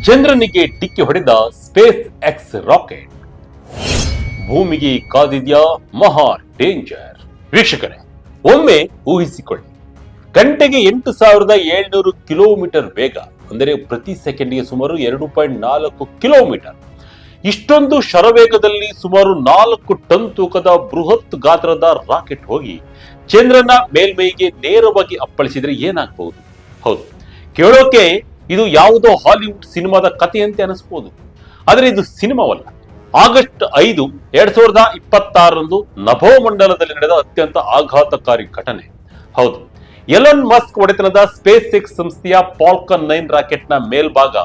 ಚಂದ್ರನಿಗೆ ಡಿಕ್ಕಿ ಹೊಡೆದ ಸ್ಪೇಸ್ ಎಕ್ಸ್ ರಾಕೆಟ್. ಭೂಮಿಗೆ ಕಾದಿದ್ಯಾ ಮಹಾ ಡೇಂಜರ್. ವೀಕ್ಷಕರೇ, ಒಮ್ಮೆ ಊಹಿಸಿಕೊಳ್ಳಿ, ಗಂಟೆಗೆ 8700 ಕಿಲೋಮೀಟರ್ ವೇಗ, ಅಂದರೆ ಪ್ರತಿ ಸೆಕೆಂಡ್ಗೆ ಸುಮಾರು 2.4 ಕಿಲೋಮೀಟರ್. ಇಷ್ಟೊಂದು ಶರವೇಗದಲ್ಲಿ ಸುಮಾರು 4 ಟನ್ ತೂಕದ ಬೃಹತ್ ಗಾತ್ರದ ರಾಕೆಟ್ ಹೋಗಿ ಚಂದ್ರನ ಮೇಲ್ಮೈಗೆ ನೇರವಾಗಿ ಅಪ್ಪಳಿಸಿದ್ರೆ ಏನಾಗಬಹುದು? ಹೌದು, ಕೇಳೋಕೆ ಇದು ಯಾವುದೋ ಹಾಲಿವುಡ್ ಸಿನಿಮಾದ ಕಥೆಯಂತೆ ಅನಿಸಬಹುದು. ಆದರೆ ಇದು ಸಿನಿಮಾವಲ್ಲ. ಆಗಸ್ಟ್ 5, 2026 ನಭೋಮಂಡಲದಲ್ಲಿ ನಡೆದ ಅತ್ಯಂತ ಆಘಾತಕಾರಿ ಘಟನೆ. ಹೌದು, ಎಲನ್ ಮಸ್ಕ್ ಒಡೆತನದ ಸ್ಪೇಸ್ ಎಕ್ಸ್ ಸಂಸ್ಥೆಯ ಫಾಲ್ಕನ್ 9 ರಾಕೆಟ್ನ ಮೇಲ್ಭಾಗ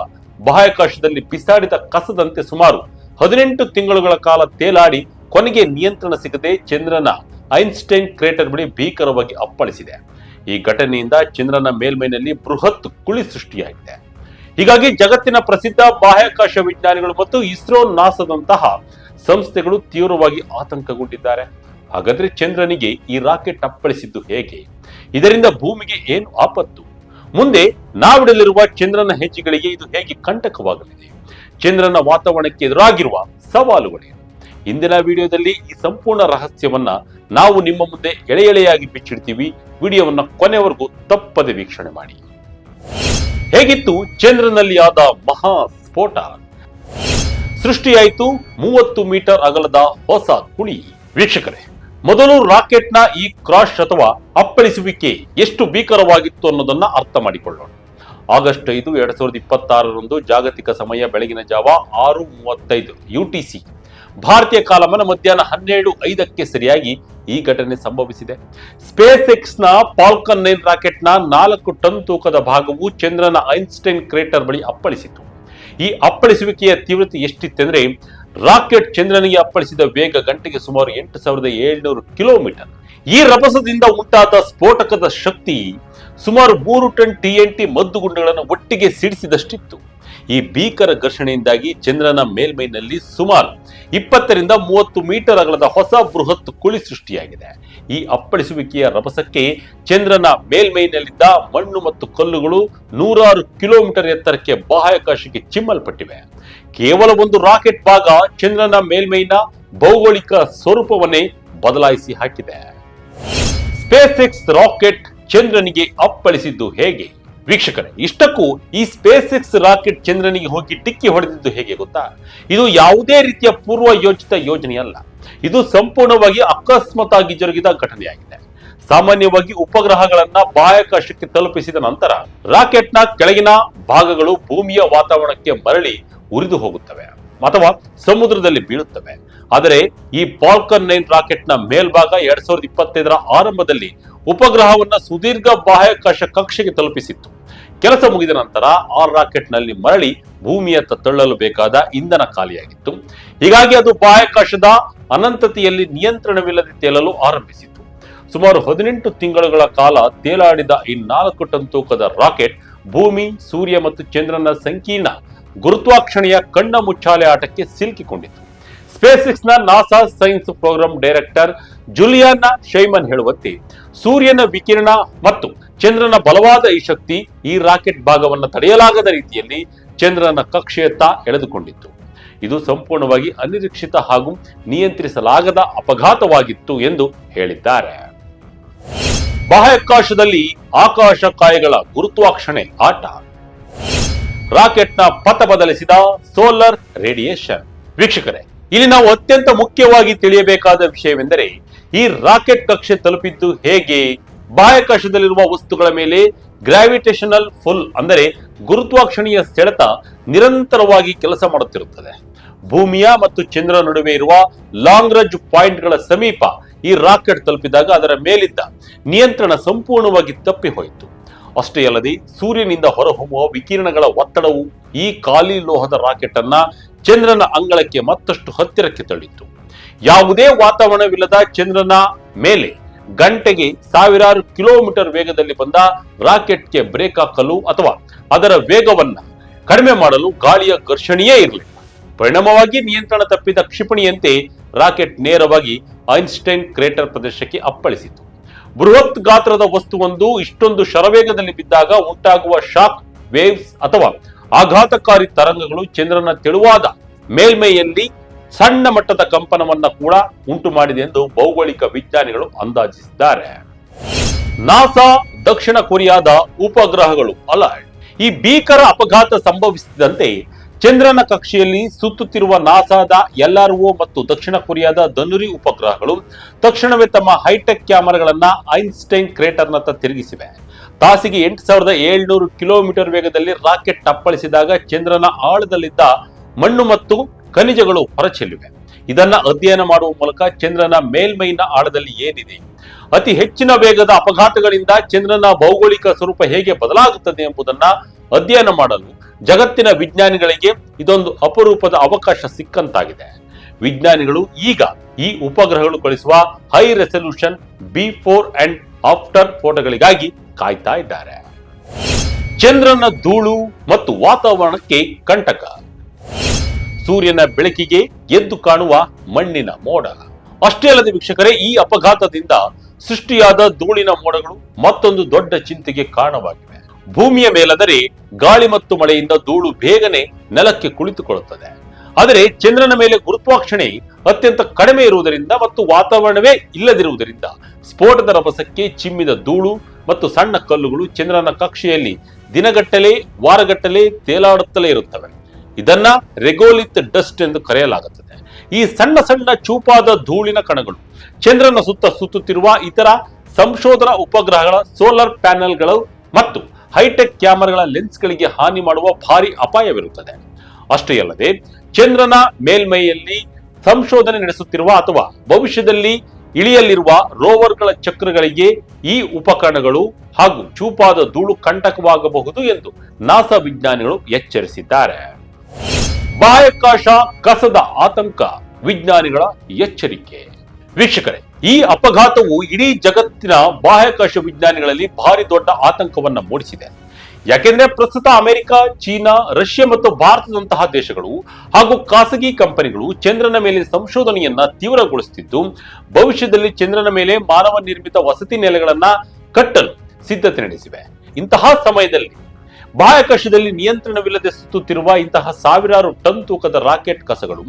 ಬಾಹ್ಯಾಕಾಶದಲ್ಲಿ ಬಿಸಾಡಿದ ಕಸದಂತೆ ಸುಮಾರು 18 ತಿಂಗಳುಗಳ ಕಾಲ ತೇಲಾಡಿ ಕೊನೆಗೆ ನಿಯಂತ್ರಣ ಸಿಗದೆ ಚಂದ್ರನ ಐನ್ಸ್ಟೈನ್ ಕ್ರೇಟರ್ ಬಳಿ ಭೀಕರವಾಗಿ ಅಪ್ಪಳಿಸಿದೆ. ಈ ಘಟನೆಯಿಂದ ಚಂದ್ರನ ಮೇಲ್ಮೈನಲ್ಲಿ ಬೃಹತ್ ಕುಳಿ ಸೃಷ್ಟಿಯಾಗಿದೆ. ಹೀಗಾಗಿ ಜಗತ್ತಿನ ಪ್ರಸಿದ್ಧ ಬಾಹ್ಯಾಕಾಶ ವಿಜ್ಞಾನಿಗಳು ಮತ್ತು ಇಸ್ರೋ, ನಾಸಾದಂತಹ ಸಂಸ್ಥೆಗಳು ತೀವ್ರವಾಗಿ ಆತಂಕಗೊಂಡಿದ್ದಾರೆ. ಹಾಗಾದ್ರೆ ಚಂದ್ರನಿಗೆ ಈ ರಾಕೆಟ್ ಅಪ್ಪಳಿಸಿದ್ದು ಹೇಗೆ? ಇದರಿಂದ ಭೂಮಿಗೆ ಏನು ಆಪತ್ತು? ಮುಂದೆ ನಾವಿಡಲಿರುವ ಚಂದ್ರನ ಹೆಜ್ಜೆಗಳಿಗೆ ಇದು ಹೇಗೆ ಕಂಟಕವಾಗಲಿದೆ? ಚಂದ್ರನ ವಾತಾವರಣಕ್ಕೆ ಎದುರಾಗಿರುವ ಸವಾಲುಗಳೇನು? ಇಂದಿನ ವಿಡಿಯೋದಲ್ಲಿ ಈ ಸಂಪೂರ್ಣ ರಹಸ್ಯವನ್ನ ನಾವು ನಿಮ್ಮ ಮುಂದೆ ಎಳೆ ಎಳೆಯಾಗಿ ಬಿಚ್ಚಿಡ್ತೀವಿ. ವಿಡಿಯೋವನ್ನ ಕೊನೆವರೆಗೂ ತಪ್ಪದೆ ವೀಕ್ಷಣೆ ಮಾಡಿ. ಹೇಗಿತ್ತು ಚಂದ್ರನಲ್ಲಿ ಆದ ಮಹಾ ಸ್ಫೋಟ? ಸೃಷ್ಟಿಯಾಯಿತು 30 ಮೀಟರ್ ಅಗಲದ ಹೊಸ ಕುಳಿ. ವೀಕ್ಷಕರೇ, ಮೊದಲು ರಾಕೆಟ್ನ ಈ ಕ್ರಾಶ್ ಅಥವಾ ಅಪ್ಪಳಿಸುವಿಕೆ ಎಷ್ಟು ಭೀಕರವಾಗಿತ್ತು ಅನ್ನೋದನ್ನ ಅರ್ಥ ಮಾಡಿಕೊಳ್ಳೋಣ. ಆಗಸ್ಟ್ 5, 2026 ಜಾಗತಿಕ ಸಮಯ ಬೆಳಗಿನ ಜಾವ 6:35 UTC, ಭಾರತೀಯ ಕಾಲಮಾನ ಮಧ್ಯಾಹ್ನ 12:05 ಸರಿಯಾಗಿ ಈ ಘಟನೆ ಸಂಭವಿಸಿದೆ. ಸ್ಪೇಸ್ ಎಕ್ಸ್ ನ ಫಾಲ್ಕನ್ 9 ರಾಕೆಟ್ನ 4 ಟನ್ ತೂಕದ ಭಾಗವು ಚಂದ್ರನ ಐನ್ಸ್ಟೈನ್ ಕ್ರೇಟರ್ ಬಳಿ ಅಪ್ಪಳಿಸಿತು. ಈ ಅಪ್ಪಳಿಸುವಿಕೆಯ ತೀವ್ರತೆ ಎಷ್ಟಿತ್ತೆಂದ್ರೆ, ರಾಕೆಟ್ ಚಂದ್ರನಿಗೆ ಅಪ್ಪಳಿಸಿದ ವೇಗ ಗಂಟೆಗೆ ಸುಮಾರು 8700 ಕಿಲೋಮೀಟರ್. ಈ ರಭಸದಿಂದ ಉಂಟಾದ ಸ್ಫೋಟಕದ ಶಕ್ತಿ ಸುಮಾರು 3 ಟನ್ TNT ಮದ್ದುಗುಂಡುಗಳನ್ನು ಒಟ್ಟಿಗೆ ಸಿಡಿಸಿದಷ್ಟಿತ್ತು. ಈ ಭೀಕರ ಘರ್ಷಣೆಯಿಂದಾಗಿ ಚಂದ್ರನ ಮೇಲ್ಮೈನಲ್ಲಿ ಸುಮಾರು 20 ರಿಂದ 30 ಮೀಟರ್ ಅಗಲದ ಹೊಸ ಬೃಹತ್ ಕುಳಿ ಸೃಷ್ಟಿಯಾಗಿದೆ. ಈ ಅಪ್ಪಳಿಸುವಿಕೆಯ ರಭಸಕ್ಕೆ ಚಂದ್ರನ ಮೇಲ್ಮೈನಲ್ಲಿದ್ದ ಮಣ್ಣು ಮತ್ತು ಕಲ್ಲುಗಳು 106 ಕಿಲೋಮೀಟರ್ ಎತ್ತರಕ್ಕೆ ಬಾಹ್ಯಾಕಾಶಕ್ಕೆ ಚಿಮ್ಮಲ್ಪಟ್ಟಿವೆ. ಕೇವಲ ಒಂದು ರಾಕೆಟ್ ಭಾಗ ಚಂದ್ರನ ಮೇಲ್ಮೈನ ಭೌಗೋಳಿಕ ಸ್ವರೂಪವನ್ನೇ ಬದಲಾಯಿಸಿ ಹಾಕಿದೆ. ಸ್ಪೇಸ್ ಎಕ್ಸ್ ರಾಕೆಟ್ ಚಂದ್ರನಿಗೆ ಅಪ್ಪಳಿಸಿದ್ದು ಹೇಗೆ? ವೀಕ್ಷಕರೇ, ಇಷ್ಟಕ್ಕೂ ಈ ಸ್ಪೇಸ್ ಎಕ್ಸ್ ರಾಕೆಟ್ ಚಂದ್ರನಿಗೆ ಹೋಗಿ ಡಿಕ್ಕಿ ಹೊಡೆದಿದ್ದು ಹೇಗೆ ಗೊತ್ತಾ? ಇದು ಯಾವುದೇ ರೀತಿಯ ಪೂರ್ವ ಯೋಜಿತ ಯೋಜನೆಯಲ್ಲ. ಇದು ಸಂಪೂರ್ಣವಾಗಿ ಅಕಸ್ಮಾತ್ತಾಗಿ ಜರುಗಿದ ಘಟನೆಯಾಗಿದೆ. ಸಾಮಾನ್ಯವಾಗಿ ಉಪಗ್ರಹಗಳನ್ನ ಬಾಹ್ಯಾಕಾಶಕ್ಕೆ ತಲುಪಿಸಿದ ನಂತರ ರಾಕೆಟ್ನ ಕೆಳಗಿನ ಭಾಗಗಳು ಭೂಮಿಯ ವಾತಾವರಣಕ್ಕೆ ಮರಳಿ ಉರಿದು ಹೋಗುತ್ತವೆ ಅಥವಾ ಸಮುದ್ರದಲ್ಲಿ ಬೀಳುತ್ತವೆ. ಆದರೆ ಈ ಫಾಲ್ಕನ್ 9 ರಾಕೆಟ್ನ ಮೇಲ್ಭಾಗ 2025 ಆರಂಭದಲ್ಲಿ ಉಪಗ್ರಹವನ್ನ ಸುದೀರ್ಘ ಬಾಹ್ಯಾಕಾಶ ಕಕ್ಷೆಗೆ ತಲುಪಿಸಿತ್ತು. ಕೆಲಸ ಮುಗಿದ ನಂತರ ಆ ರಾಕೆಟ್ ನಲ್ಲಿ ಮರಳಿ ಭೂಮಿಯತ್ತ ತಳ್ಳಲು ಬೇಕಾದ ಇಂಧನ ಖಾಲಿಯಾಗಿತ್ತು. ಹೀಗಾಗಿ ಅದು ಬಾಹ್ಯಾಕಾಶದ ಅನಂತತೆಯಲ್ಲಿ ನಿಯಂತ್ರಣವಿಲ್ಲದೆ ತೇಲಲು ಆರಂಭಿಸಿತು. ಸುಮಾರು 18 ತಿಂಗಳುಗಳ ಕಾಲ ತೇಲಾಡಿದ ಈ 4 ಟನ್ ತೂಕದ ರಾಕೆಟ್ ಭೂಮಿ, ಸೂರ್ಯ ಮತ್ತು ಚಂದ್ರನ ಸಂಕೀರ್ಣ ಗುರುತ್ವಾಕರ್ಷಣೆಯ ಕಣ್ಣ ಮುಚ್ಚಾಲೆ ಆಟಕ್ಕೆ ಸಿಲುಕಿಕೊಂಡಿತು. ಸ್ಪೇಸ್ ಎಕ್ಸ್ ನ ನಾಸಾ ಸೈನ್ಸ್ ಪ್ರೋಗ್ರಾಂ ಡೈರೆಕ್ಟರ್ ಜುಲಿಯಾನ ಶೈಮನ್ ಹೇಳುವಂತೆ, ಸೂರ್ಯನ ವಿಕಿರಣ ಮತ್ತು ಚಂದ್ರನ ಬಲವಾದ ಈ ಶಕ್ತಿ ಈ ರಾಕೆಟ್ ಭಾಗವನ್ನು ತಡೆಯಲಾಗದ ರೀತಿಯಲ್ಲಿ ಚಂದ್ರನ ಕಕ್ಷೆಯತ್ತ ಎಳೆದುಕೊಂಡಿತ್ತು. ಇದು ಸಂಪೂರ್ಣವಾಗಿ ಅನಿರೀಕ್ಷಿತ ಹಾಗೂ ನಿಯಂತ್ರಿಸಲಾಗದ ಅಪಘಾತವಾಗಿತ್ತು ಎಂದು ಹೇಳಿದ್ದಾರೆ. ಬಾಹ್ಯಾಕಾಶದಲ್ಲಿ ಆಕಾಶ ಕಾಯಗಳ ಗುರುತ್ವಾಕರ್ಷಣೆ ಆಟ. ರಾಕೆಟ್ನ ಪಥ ಬದಲಿಸಿದ ಸೋಲಾರ್ ರೇಡಿಯೇಷನ್. ವೀಕ್ಷಕರೇ, ಇಲ್ಲಿ ನಾವು ಅತ್ಯಂತ ಮುಖ್ಯವಾಗಿ ತಿಳಿಯಬೇಕಾದ ವಿಷಯವೆಂದರೆ, ಈ ರಾಕೆಟ್ ಕಕ್ಷೆ ತಲುಪಿದ್ದು ಹೇಗೆ? ಬಾಹ್ಯಾಕಾಶದಲ್ಲಿರುವ ವಸ್ತುಗಳ ಮೇಲೆ ಗ್ರಾವಿಟೇಷನಲ್ ಫುಲ್ ಅಂದರೆ ಗುರುತ್ವಾಕರ್ಷಣೆಯ ಸೆಳೆತ ನಿರಂತರವಾಗಿ ಕೆಲಸ ಮಾಡುತ್ತಿರುತ್ತದೆ. ಭೂಮಿಯ ಮತ್ತು ಚಂದ್ರನ ನಡುವೆ ಇರುವ ಲಾಂಗ್ರೇಂಜ್ ಪಾಯಿಂಟ್ಗಳ ಸಮೀಪ ಈ ರಾಕೆಟ್ ತಲುಪಿದಾಗ ಅದರ ಮೇಲಿದ್ದ ನಿಯಂತ್ರಣ ಸಂಪೂರ್ಣವಾಗಿ ತಪ್ಪಿ ಹೋಯಿತು. ಅಷ್ಟೇ ಅಲ್ಲದೆ ಸೂರ್ಯನಿಂದ ಹೊರಹೊಮ್ಮುವ ವಿಕಿರಣಗಳ ಒತ್ತಡವು ಈ ಖಾಲಿ ಲೋಹದ ರಾಕೆಟ್ ಅನ್ನ ಚಂದ್ರನ ಅಂಗಳಕ್ಕೆ ಮತ್ತಷ್ಟು ಹತ್ತಿರಕ್ಕೆ ತಳ್ಳಿತ್ತು. ಯಾವುದೇ ವಾತಾವರಣವಿಲ್ಲದ ಚಂದ್ರನ ಮೇಲೆ ಗಂಟೆಗೆ ಸಾವಿರಾರು ಕಿಲೋಮೀಟರ್ ವೇಗದಲ್ಲಿ ಬಂದ ರಾಕೆಟ್ಗೆ ಬ್ರೇಕ್ ಹಾಕಲು ಅಥವಾ ಅದರ ವೇಗವನ್ನ ಕಡಿಮೆ ಮಾಡಲು ಗಾಳಿಯ ಘರ್ಷಣೆಯೇ ಇರಲಿಲ್ಲ. ಪರಿಣಾಮವಾಗಿ ನಿಯಂತ್ರಣ ತಪ್ಪಿದ ಕ್ಷಿಪಣಿಯಂತೆ ರಾಕೆಟ್ ನೇರವಾಗಿ ಐನ್ಸ್ಟೈನ್ ಕ್ರೇಟರ್ ಪ್ರದೇಶಕ್ಕೆ ಅಪ್ಪಳಿಸಿತು. ಬೃಹತ್ ಗಾತ್ರದ ವಸ್ತುವೊಂದು ಇಷ್ಟೊಂದು ಶರವೇಗದಲ್ಲಿ ಬಿದ್ದಾಗ ಉಂಟಾಗುವ ಶಾಕ್ ವೇವ್ಸ್ ಅಥವಾ ಆಘಾತಕಾರಿ ತರಂಗಗಳು ಚಂದ್ರನ ತೆಳುವಾದ ಮೇಲ್ಮೈಯಲ್ಲಿ ಸಣ್ಣ ಮಟ್ಟದ ಕಂಪನವನ್ನ ಕೂಡ ಉಂಟು ಮಾಡಿದೆ ಎಂದು ಭೌಗೋಳಿಕ ವಿಜ್ಞಾನಿಗಳು ಅಂದಾಜಿಸಿದ್ದಾರೆ. ನಾಸಾ ದಕ್ಷಿಣ ಕೊರಿಯಾದ ಉಪಗ್ರಹಗಳು ಅಲರ್ಟ್. ಈ ಭೀಕರ ಅಪಘಾತ ಸಂಭವಿಸಿದಂತೆ ಚಂದ್ರನ ಕಕ್ಷೆಯಲ್ಲಿ ಸುತ್ತುತ್ತಿರುವ ನಾಸಾದ LRO ಮತ್ತು ದಕ್ಷಿಣ ಕೊರಿಯಾದ ಧನುರಿ ಉಪಗ್ರಹಗಳು ತಕ್ಷಣವೇ ತಮ್ಮ ಹೈಟೆಕ್ ಕ್ಯಾಮೆರಾಗಳನ್ನ ಐನ್ಸ್ಟೈನ್ ಕ್ರೇಟರ್ನತ್ತ ತಿರುಗಿಸಿವೆ. ತಾಸಿಗೆ 8700 ಕಿಲೋಮೀಟರ್ ವೇಗದಲ್ಲಿ ರಾಕೆಟ್ ಅಪ್ಪಳಿಸಿದಾಗ ಚಂದ್ರನ ಆಳದಲ್ಲಿದ್ದ ಮಣ್ಣು ಮತ್ತು ಖನಿಜಗಳು ಹೊರಚೆಲ್ಲಿವೆ. ಇದನ್ನ ಅಧ್ಯಯನ ಮಾಡುವ ಮೂಲಕ ಚಂದ್ರನ ಮೇಲ್ಮೈನ ಆಳದಲ್ಲಿ ಏನಿದೆ, ಅತಿ ಹೆಚ್ಚಿನ ವೇಗದ ಅಪಘಾತಗಳಿಂದ ಚಂದ್ರನ ಭೌಗೋಳಿಕ ಸ್ವರೂಪ ಹೇಗೆ ಬದಲಾಗುತ್ತದೆ ಎಂಬುದನ್ನ ಅಧ್ಯಯನ ಮಾಡಲು ಜಗತ್ತಿನ ವಿಜ್ಞಾನಿಗಳಿಗೆ ಇದೊಂದು ಅಪರೂಪದ ಅವಕಾಶ ಸಿಕ್ಕಂತಾಗಿದೆ. ವಿಜ್ಞಾನಿಗಳು ಈಗ ಈ ಉಪಗ್ರಹಗಳು ಕಳಿಸುವ high resolution before and after ಫೋಟೋಗಳಿಗಾಗಿ ಕಾಯ್ತಾ ಇದ್ದಾರೆ. ಚಂದ್ರನ ಧೂಳು ಮತ್ತು ವಾತಾವರಣಕ್ಕೆ ಕಂಟಕ. ಸೂರ್ಯನ ಬೆಳಕಿಗೆ ಎದ್ದು ಕಾಣುವ ಮಣ್ಣಿನ ಮೋಡ. ಅಷ್ಟೇ ಅಲ್ಲದೆ ವೀಕ್ಷಕರೇ, ಈ ಅಪಘಾತದಿಂದ ಸೃಷ್ಟಿಯಾದ ಧೂಳಿನ ಮೋಡಗಳು ಮತ್ತೊಂದು ದೊಡ್ಡ ಚಿಂತೆಗೆ ಕಾರಣವಾಗಿವೆ. ಭೂಮಿಯ ಮೇಲಾದರೆ ಗಾಳಿ ಮತ್ತು ಮಳೆಯಿಂದ ಧೂಳು ಬೇಗನೆ ನೆಲಕ್ಕೆ ಕುಳಿತುಕೊಳ್ಳುತ್ತದೆ. ಆದರೆ ಚಂದ್ರನ ಮೇಲೆ ಗುರುತ್ವಾಕರ್ಷಣೆ ಅತ್ಯಂತ ಕಡಿಮೆ ಇರುವುದರಿಂದ ಮತ್ತು ವಾತಾವರಣವೇ ಇಲ್ಲದಿರುವುದರಿಂದ ಸ್ಫೋಟದ ರಭಸಕ್ಕೆ ಚಿಮ್ಮಿದ ಧೂಳು ಮತ್ತು ಸಣ್ಣ ಕಲ್ಲುಗಳು ಚಂದ್ರನ ಕಕ್ಷೆಯಲ್ಲಿ ದಿನಗಟ್ಟಲೆ ವಾರಗಟ್ಟಲೆ ತೇಲಾಡುತ್ತಲೇ ಇರುತ್ತವೆ. ಇದನ್ನ ರೆಗೋಲಿತ್ ಡಸ್ಟ್ ಎಂದು ಕರೆಯಲಾಗುತ್ತದೆ. ಈ ಸಣ್ಣ ಸಣ್ಣ ಚೂಪಾದ ಧೂಳಿನ ಕಣಗಳು ಚಂದ್ರನ ಸುತ್ತುತ್ತಿರುವ ಇತರ ಸಂಶೋಧನಾ ಉಪಗ್ರಹಗಳ ಸೋಲಾರ್ ಪ್ಯಾನೆಲ್ಗಳು ಮತ್ತು ಹೈಟೆಕ್ ಕ್ಯಾಮೆರಾಗಳ ಲೆನ್ಸ್ಗಳಿಗೆ ಹಾನಿ ಮಾಡುವ ಭಾರಿ ಅಪಾಯವಿರುತ್ತದೆ. ಅಷ್ಟೇ ಅಲ್ಲದೆ ಚಂದ್ರನ ಮೇಲ್ಮೈಯಲ್ಲಿ ಸಂಶೋಧನೆ ನಡೆಸುತ್ತಿರುವ ಅಥವಾ ಭವಿಷ್ಯದಲ್ಲಿ ಇಳಿಯಲಿರುವ ರೋವರ್ಗಳ ಚಕ್ರಗಳಿಗೆ ಈ ಉಪಕರಣಗಳು ಹಾಗೂ ಚೂಪಾದ ಧೂಳು ಕಂಟಕವಾಗಬಹುದು ಎಂದು ನಾಸಾ ವಿಜ್ಞಾನಿಗಳು ಎಚ್ಚರಿಸಿದ್ದಾರೆ. ಬಾಹ್ಯಾಕಾಶ ಕಸದ ಆತಂಕ, ವಿಜ್ಞಾನಿಗಳ ಎಚ್ಚರಿಕೆ. ವೀಕ್ಷಕರೇ, ಈ ಅಪಘಾತವು ಇಡೀ ಜಗತ್ತಿನ ಬಾಹ್ಯಾಕಾಶ ವಿಜ್ಞಾನಿಗಳಲ್ಲಿ ಭಾರಿ ದೊಡ್ಡ ಆತಂಕವನ್ನ ಮೂಡಿಸಿದೆ. ಯಾಕೆಂದ್ರೆ ಪ್ರಸ್ತುತ ಅಮೆರಿಕ, ಚೀನಾ, ರಷ್ಯಾ ಮತ್ತು ಭಾರತದಂತಹ ದೇಶಗಳು ಹಾಗೂ ಖಾಸಗಿ ಕಂಪನಿಗಳು ಚಂದ್ರನ ಮೇಲೆ ಸಂಶೋಧನೆಯನ್ನ ತೀವ್ರಗೊಳಿಸುತ್ತಿದ್ದು, ಭವಿಷ್ಯದಲ್ಲಿ ಚಂದ್ರನ ಮೇಲೆ ಮಾನವ ನಿರ್ಮಿತ ವಸತಿ ನೆಲೆಗಳನ್ನ ಕಟ್ಟಲು ಸಿದ್ಧತೆ ನಡೆಸಿವೆ. ಇಂತಹ ಸಮಯದಲ್ಲಿ ಬಾಹ್ಯಾಕಾಶದಲ್ಲಿ ನಿಯಂತ್ರಣವಿಲ್ಲದೆ ಸುತ್ತುತ್ತಿರುವ ಇಂತಹ ಸಾವಿರಾರು ಟನ್ ತೂಕದ ರಾಕೆಟ್ ಕಸಗಳು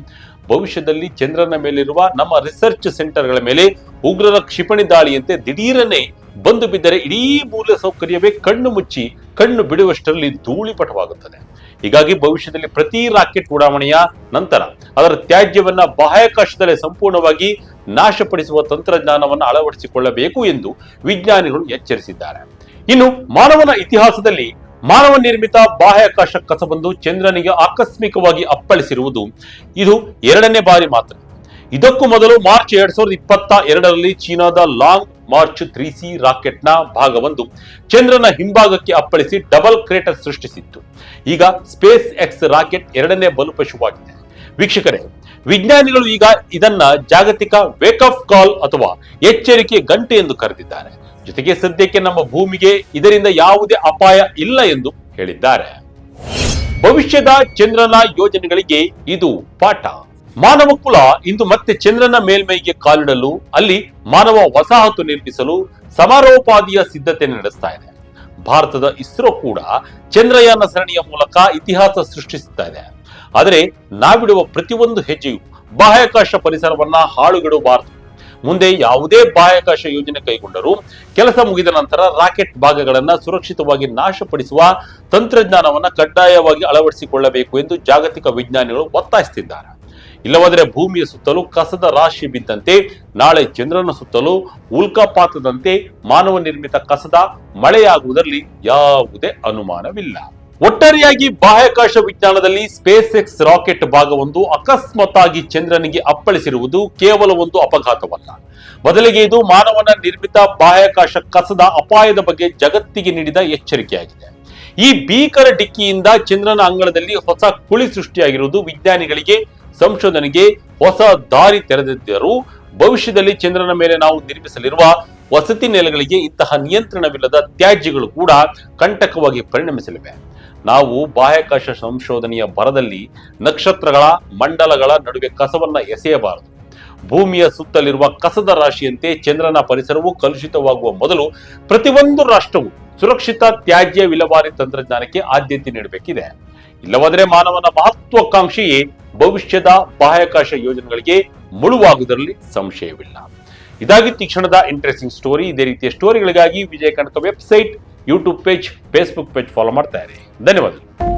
ಭವಿಷ್ಯದಲ್ಲಿ ಚಂದ್ರನ ಮೇಲಿರುವ ನಮ್ಮ ರಿಸರ್ಚ್ ಸೆಂಟರ್ಗಳ ಮೇಲೆ ಉಗ್ರರ ಕ್ಷಿಪಣಿ ದಾಳಿಯಂತೆ ದಿಢೀರನೆ ಬಂದು ಬಿದ್ದರೆ ಇಡೀ ಮೂಲ ಸೌಕರ್ಯವೇ ಕಣ್ಣು ಮುಚ್ಚಿ ಕಣ್ಣು ಬಿಡುವಷ್ಟರಲ್ಲಿ ಧೂಳಿಪಟವಾಗುತ್ತದೆ. ಹೀಗಾಗಿ ಭವಿಷ್ಯದಲ್ಲಿ ಪ್ರತಿ ರಾಕೆಟ್ ಉಡಾವಣೆಯ ನಂತರ ಅದರ ತ್ಯಾಜ್ಯವನ್ನ ಬಾಹ್ಯಾಕಾಶದಲ್ಲೇ ಸಂಪೂರ್ಣವಾಗಿ ನಾಶಪಡಿಸುವ ತಂತ್ರಜ್ಞಾನವನ್ನು ಅಳವಡಿಸಿಕೊಳ್ಳಬೇಕು ಎಂದು ವಿಜ್ಞಾನಿಗಳು ಎಚ್ಚರಿಸಿದ್ದಾರೆ. ಇನ್ನು ಮಾನವನ ಇತಿಹಾಸದಲ್ಲಿ ಮಾನವ ನಿರ್ಮಿತ ಬಾಹ್ಯಾಕಾಶ ಕಸಬಂದು ಚಂದ್ರನಿಗೆ ಆಕಸ್ಮಿಕವಾಗಿ ಅಪ್ಪಳಿಸಿರುವುದು ಇದು 2ನೇ ಬಾರಿ ಮಾತ್ರ. ಇದಕ್ಕೂ ಮೊದಲು ಮಾರ್ಚ್ 2022ರಲ್ಲಿ ಚೀನಾದ ಲಾಂಗ್ ಮಾರ್ಚ್ 3C ರಾಕೆಟ್ನ ಭಾಗವೊಂದು ಚಂದ್ರನ ಹಿಂಭಾಗಕ್ಕೆ ಅಪ್ಪಳಿಸಿ ಡಬಲ್ ಕ್ರೇಟರ್ ಸೃಷ್ಟಿಸಿತ್ತು. ಈಗ ಸ್ಪೇಸ್ ಎಕ್ಸ್ ರಾಕೆಟ್ 2ನೇ ಬಲಿಪಶುವಾಗಿದೆ. ವೀಕ್ಷಕರೇ, ವಿಜ್ಞಾನಿಗಳು ಈಗ ಇದನ್ನ ಜಾಗತಿಕ ವೇಕಪ್ ಕಾಲ್ ಅಥವಾ ಎಚ್ಚರಿಕೆ ಗಂಟೆ ಎಂದು ಕರೆದಿದ್ದಾರೆ. ಜೊತೆಗೆ ಸದ್ಯಕ್ಕೆ ನಮ್ಮ ಭೂಮಿಗೆ ಇದರಿಂದ ಯಾವುದೇ ಅಪಾಯ ಇಲ್ಲ ಎಂದು ಹೇಳಿದ್ದಾರೆ. ಭವಿಷ್ಯದ ಚಂದ್ರನ ಯೋಜನೆಗಳಿಗೆ ಇದು ಪಾಠ. ಮಾನವ ಕುಲ ಇಂದು ಮತ್ತೆ ಚಂದ್ರನ ಮೇಲ್ಮೈಗೆ ಕಾಲಿಡಲು, ಅಲ್ಲಿ ಮಾನವ ವಸಾಹತು ನಿರ್ಮಿಸಲು ಸಮಾರೋಪಾದಿಯ ಸಿದ್ಧತೆ ನಡೆಸ್ತಾ ಇದೆ. ಭಾರತದ ಇಸ್ರೋ ಕೂಡ ಚಂದ್ರಯಾನ ಸರಣಿಯ ಮೂಲಕ ಇತಿಹಾಸ ಸೃಷ್ಟಿಸುತ್ತಾ ಇದೆ. ಆದರೆ ನಾವಿಡುವ ಪ್ರತಿಯೊಂದು ಹೆಜ್ಜೆಯು ಬಾಹ್ಯಾಕಾಶ ಪರಿಸರವನ್ನ ಹಾಳುಗೆಡಬಾರದು. ಮುಂದೆ ಯಾವುದೇ ಬಾಹ್ಯಾಕಾಶ ಯೋಜನೆ ಕೈಗೊಂಡರೂ ಕೆಲಸ ಮುಗಿದ ನಂತರ ರಾಕೆಟ್ ಭಾಗಗಳನ್ನ ಸುರಕ್ಷಿತವಾಗಿ ನಾಶಪಡಿಸುವ ತಂತ್ರಜ್ಞಾನವನ್ನ ಕಡ್ಡಾಯವಾಗಿ ಅಳವಡಿಸಿಕೊಳ್ಳಬೇಕು ಎಂದು ಜಾಗತಿಕ ವಿಜ್ಞಾನಿಗಳು ಒತ್ತಾಯಿಸುತ್ತಿದ್ದಾರೆ. ಇಲ್ಲವಾದರೆ ಭೂಮಿಯ ಸುತ್ತಲೂ ಕಸದ ರಾಶಿ ಬಿದ್ದಂತೆ, ನಾಳೆ ಚಂದ್ರನ ಸುತ್ತಲೂ ಉಲ್ಕಾಪಾತದಂತೆ ಮಾನವ ನಿರ್ಮಿತ ಕಸದ ಮಳೆಯಾಗುವುದರಲ್ಲಿ ಯಾವುದೇ ಅನುಮಾನವಿಲ್ಲ. ಒಟ್ಟಾರೆಯಾಗಿ ಬಾಹ್ಯಾಕಾಶ ವಿಜ್ಞಾನದಲ್ಲಿ ಸ್ಪೇಸ್ ಎಕ್ಸ್ ರಾಕೆಟ್ ಭಾಗವೊಂದು ಅಕಸ್ಮಾತ್ತಾಗಿ ಚಂದ್ರನಿಗೆ ಅಪ್ಪಳಿಸಿರುವುದು ಕೇವಲ ಒಂದು ಅಪಘಾತವಲ್ಲ. ಬದಲಿಗೆ ಇದು ಮಾನವನ ನಿರ್ಮಿತ ಬಾಹ್ಯಾಕಾಶ ಕಸದ ಅಪಾಯದ ಬಗ್ಗೆ ಜಗತ್ತಿಗೆ ನೀಡಿದ ಎಚ್ಚರಿಕೆಯಾಗಿದೆ. ಈ ಭೀಕರ ಡಿಕ್ಕಿಯಿಂದ ಚಂದ್ರನ ಅಂಗಳದಲ್ಲಿ ಹೊಸ ಕುಳಿ ಸೃಷ್ಟಿಯಾಗಿರುವುದು ವಿಜ್ಞಾನಿಗಳಿಗೆ ಸಂಶೋಧನೆಗೆ ಹೊಸ ದಾರಿ ತೆರೆದಿದ್ದರೂ, ಭವಿಷ್ಯದಲ್ಲಿ ಚಂದ್ರನ ಮೇಲೆ ನಾವು ನಿರ್ಮಿಸಲಿರುವ ವಸತಿ ನೆಲೆಗಳಿಗೆ ಇಂತಹ ನಿಯಂತ್ರಣವಿಲ್ಲದ ತ್ಯಾಜ್ಯಗಳು ಕೂಡ ಕಂಟಕವಾಗಿ ಪರಿಣಮಿಸಲಿವೆ. ನಾವು ಬಾಹ್ಯಾಕಾಶ ಸಂಶೋಧನೆಯ ಭರದಲ್ಲಿ ನಕ್ಷತ್ರಗಳ ಮಂಡಲಗಳ ನಡುವೆ ಕಸವನ್ನ ಎಸೆಯಬಾರದು. ಭೂಮಿಯ ಸುತ್ತಲಿರುವ ಕಸದ ರಾಶಿಯಂತೆ ಚಂದ್ರನ ಪರಿಸರವು ಕಲುಷಿತವಾಗುವ ಮೊದಲು ಪ್ರತಿಯೊಂದು ರಾಷ್ಟ್ರವು ಸುರಕ್ಷಿತ ತ್ಯಾಜ್ಯ ವಿಲೇವಾರಿ ತಂತ್ರಜ್ಞಾನಕ್ಕೆ ಆದ್ಯತೆ ನೀಡಬೇಕಿದೆ. ಇಲ್ಲವಾದರೆ ಮಾನವನ ಮಹತ್ವಾಕಾಂಕ್ಷೆಯೇ ಭವಿಷ್ಯದ ಬಾಹ್ಯಾಕಾಶ ಯೋಜನೆಗಳಿಗೆ ಮುಳುವಾಗುವುದರಲ್ಲಿ ಸಂಶಯವಿಲ್ಲ. ಇದಾಗಿತ್ತು ಈ ಕ್ಷಣದ ಇಂಟ್ರೆಸ್ಟಿಂಗ್ ಸ್ಟೋರಿ. ಇದೇ ರೀತಿಯ ಸ್ಟೋರಿಗಳಿಗಾಗಿ Vijay Karnataka website, YouTube page, Facebook page follow ಮಾಡ್ತಾ ಇರಿ. ಧನ್ಯವಾದಗಳು.